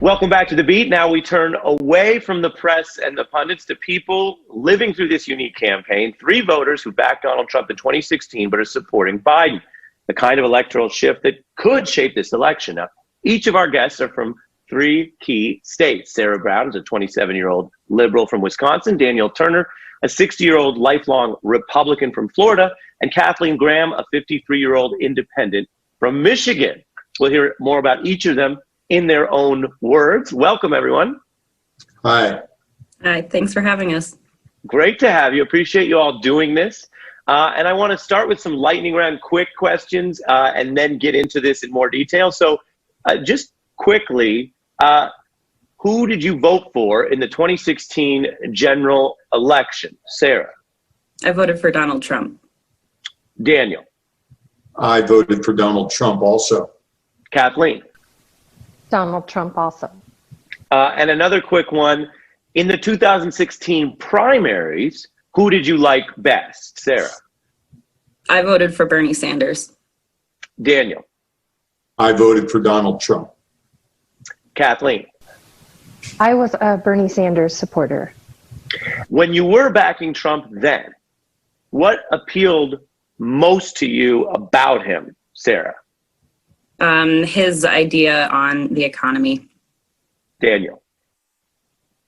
Welcome back to The Beat. Now we turn away from the press and the pundits to people living through this unique campaign. 3 voters who backed Donald Trump in 2016 but are supporting Biden, the kind of electoral shift that could shape this election. Now, each of our guests are from 3 key states. Sarah Brown is a 27-year-old liberal from Wisconsin, Daniel Turner, a 60-year-old lifelong Republican from Florida, and Kathleen Graham, a 53-year-old independent from Michigan. We'll hear more about each of them in their own words. Welcome, everyone. Hi. Hi, thanks for having us. Great to have you. Appreciate you all doing this. And I want to start with some lightning round quick questions and then get into this in more detail. So just quickly, who did you vote for in the 2016 general election? Sarah. I voted for Donald Trump. Daniel. I voted for Donald Trump also. Kathleen. Donald Trump also. And another quick one. In the 2016 primaries, who did you like best? Sarah. I voted for Bernie Sanders. Daniel. I voted for Donald Trump. Kathleen. I was a Bernie Sanders supporter. When you were backing Trump then, what appealed most to you about him, Sarah? His idea on the economy. Daniel.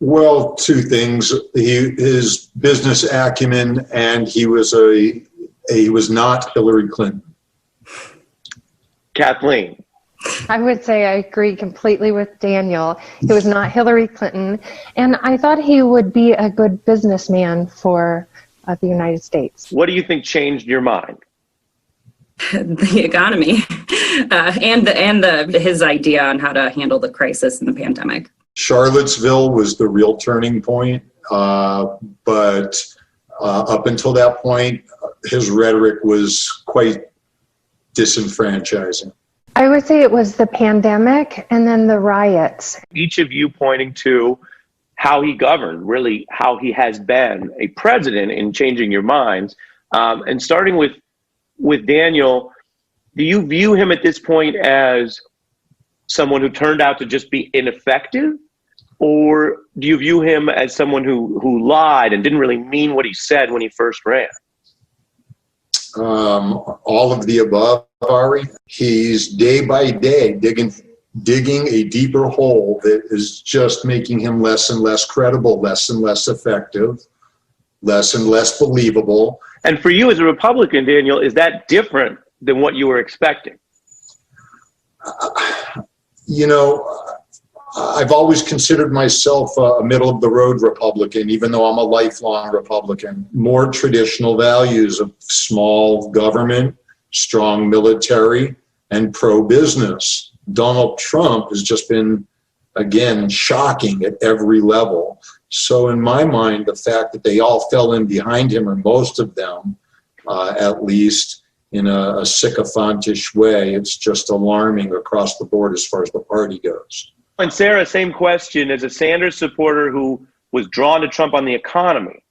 Well, 2 things. His business acumen, and he was not Hillary Clinton. Kathleen. I would say I agree completely with Daniel. He was not Hillary Clinton, and I thought he would be a good businessman for the United States. What do you think changed your mind? The economy and his idea on how to handle the crisis and the pandemic. Charlottesville was the real turning point, but up until that point, his rhetoric was quite disenfranchising. I would say it was the pandemic and then the riots. Each of you pointing to how he governed, really how he has been a president in changing your minds. And starting with Daniel, do you view him at this point as someone who turned out to just be ineffective? Or do you view him as someone who lied and didn't really mean what he said when he first ran? All of the above, Ari. He's day by day digging a deeper hole that is just making him less and less credible, less and less effective, less and less believable. And for you as a Republican, Daniel, is that different than what you were expecting? I've always considered myself a middle-of-the-road Republican, even though I'm a lifelong Republican. More traditional values of small government, strong military, and pro-business. Donald Trump has just been, again, shocking at every level. So in my mind, the fact that they all fell in behind him, or most of them, at least in a sycophantish way, it's just alarming across the board as far as the party goes. And Sarah, same question. As a Sanders supporter who was drawn to Trump on the economy,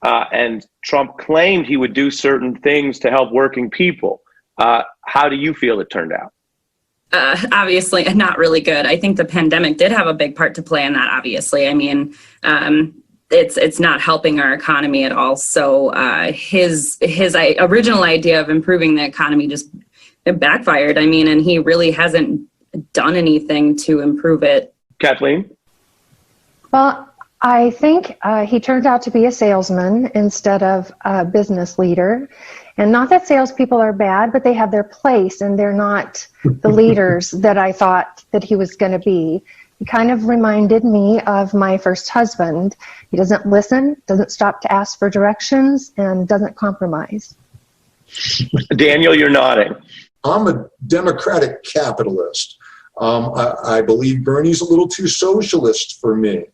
and Trump claimed he would do certain things to help working people, how do you feel it turned out? Obviously, not really good. I think the pandemic did have a big part to play in that, obviously. I mean, it's not helping our economy at all. So his original idea of improving the economy just backfired. I mean, and he really hasn't done anything to improve it. Kathleen? Well, I think he turned out to be a salesman instead of a business leader. And not that salespeople are bad, but they have their place and they're not the leaders that I thought that he was going to be. He kind of reminded me of my first husband. He doesn't listen, doesn't stop to ask for directions, and doesn't compromise. Daniel, you're nodding. I'm a democratic capitalist. I believe Bernie's a little too socialist for me,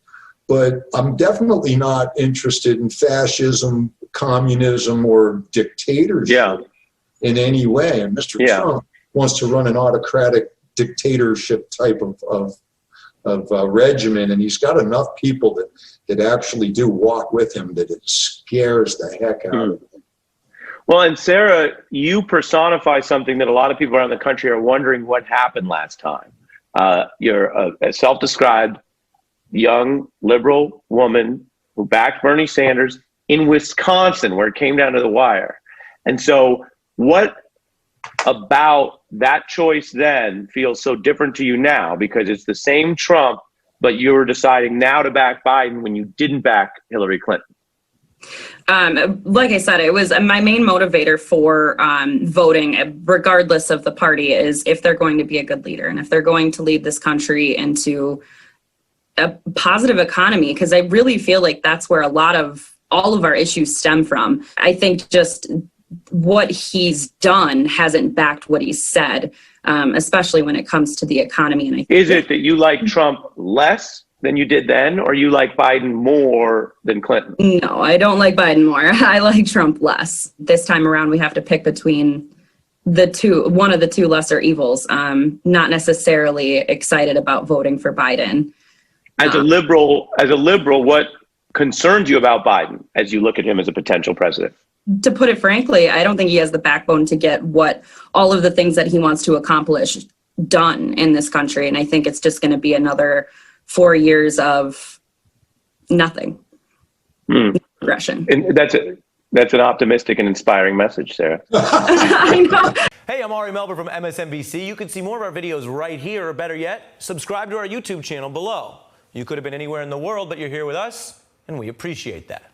but I'm definitely not interested in fascism, communism, or dictatorship in any way. And Mr. Trump wants to run an autocratic dictatorship type of regimen, and he's got enough people that actually do walk with him that it scares the heck out of him. Well, and Sarah, you personify something that a lot of people around the country are wondering what happened last time. You're a self-described young liberal woman who backed Bernie Sanders in Wisconsin, where it came down to the wire. And so what about that choice then feels so different to you now? Because it's the same Trump, but you're deciding now to back Biden when you didn't back Hillary Clinton. Like I said, it was my main motivator for voting, regardless of the party, is if they're going to be a good leader and if they're going to lead this country into a positive economy, because I really feel like that's where all of our issues stem from. I think just what he's done hasn't backed what he said, especially when it comes to the economy. And is it that you like Trump less than you did then, or you like Biden more than Clinton? No, I don't like Biden more. I like Trump less. This time around, we have to pick between one of the two lesser evils. Not necessarily excited about voting for Biden. As a liberal, what concerns you about Biden as you look at him as a potential president? To put it frankly, I don't think he has the backbone to get all of the things that he wants to accomplish done in this country. And I think it's just going to be another 4 years of nothing. Progression. And that's an optimistic and inspiring message, Sarah. I know. Hey, I'm Ari Melber from MSNBC. You can see more of our videos right here, or better yet, subscribe to our YouTube channel below. You could have been anywhere in the world, but you're here with us, and we appreciate that.